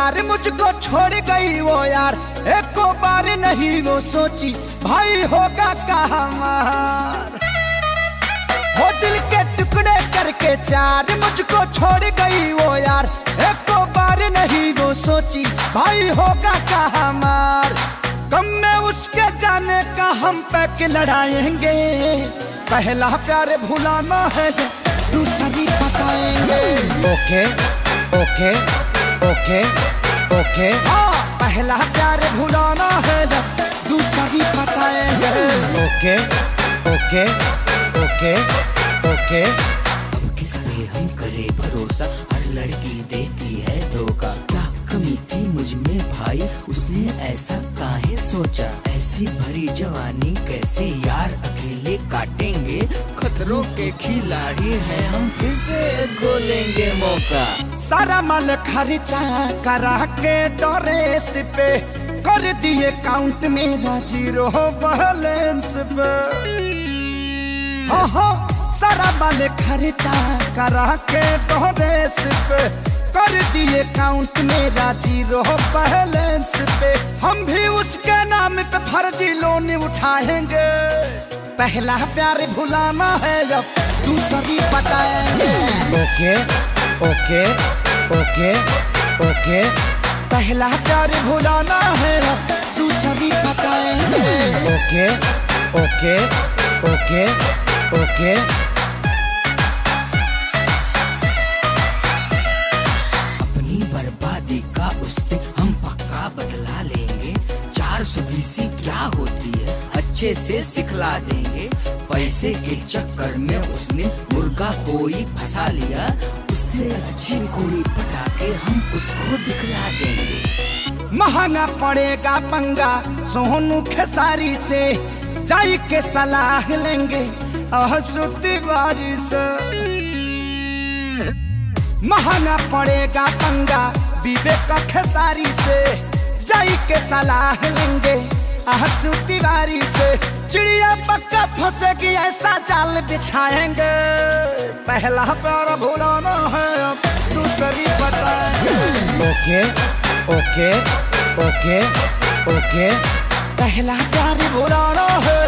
बार मुझको छोड़ गई वो यार, एको बार नहीं वो सोची भाई होगा कहाँ मार। हो दिल के टुकड़े करके चार मुझको छोड़ गई वो यार, एको बार नहीं वो सोची भाई होगा कहाँ मार। कम में उसके जाने का हम पैक लड़ाएंगे, पहला प्यार भुलाना है दूसरी बताएंगे। ओके ओके ओके ओके पहला प्यार भुलाना है दूसरी बताएंगे। ओके ओके ओके ओके अब किस पे हम करे भरोसा, हर लड़की देती है धोखा। क्या कमी थी मुझ में भाई, उसने ऐसा काहे सोचा। ऐसी भरी जवानी कैसे यार अकेले काटेंगे, खतरों के खिलाड़ी हैं हम, फिर से गोलेंगे मौका। सारा माल खर्चा करा के ड्रेस पे, कर दिए काउंट मेरा जीरो बैलेंस पे। हाँ सारा माल खर्चा करा के ड्रेस पे, कर दिए काउंट मेरा जीरो बैलेंस पे। हम भी उसके नाम पे फर्जी लोन उठाएंगे, पहला प्यार भुलाना है जब दूसरी बताएंगे। ओके ओके ओके ओके पहला प्यार भुलाना है दूसरी बताएंगे। ओके ओके ओके ओके अपनी बर्बादी का उससे हम पक्का बदला लेंगे। 420 क्या होती है अच्छे से सिखला देंगे। पैसे के चक्कर में उसने मुर्गा कोई फंसा लिया, उससे अच्छी कोई पटा के हम उसको दिखला देंगे। महंगा पड़ेगा पंगा सोनू खेसारी से, जाई के सलाह लेंगे तिवारी से। महंगा पड़ेगा पंगा विवेक खेसारी से, जाई के सलाह लेंगे तिवारी से। चिड़िया पक्का फंसेगी ऐसा जाल बिछाएंगे, पहला प्यार भुलाना है अब दूसरी बताएंगे। ओके ओके ओके ओके पहला प्यार भुलाना है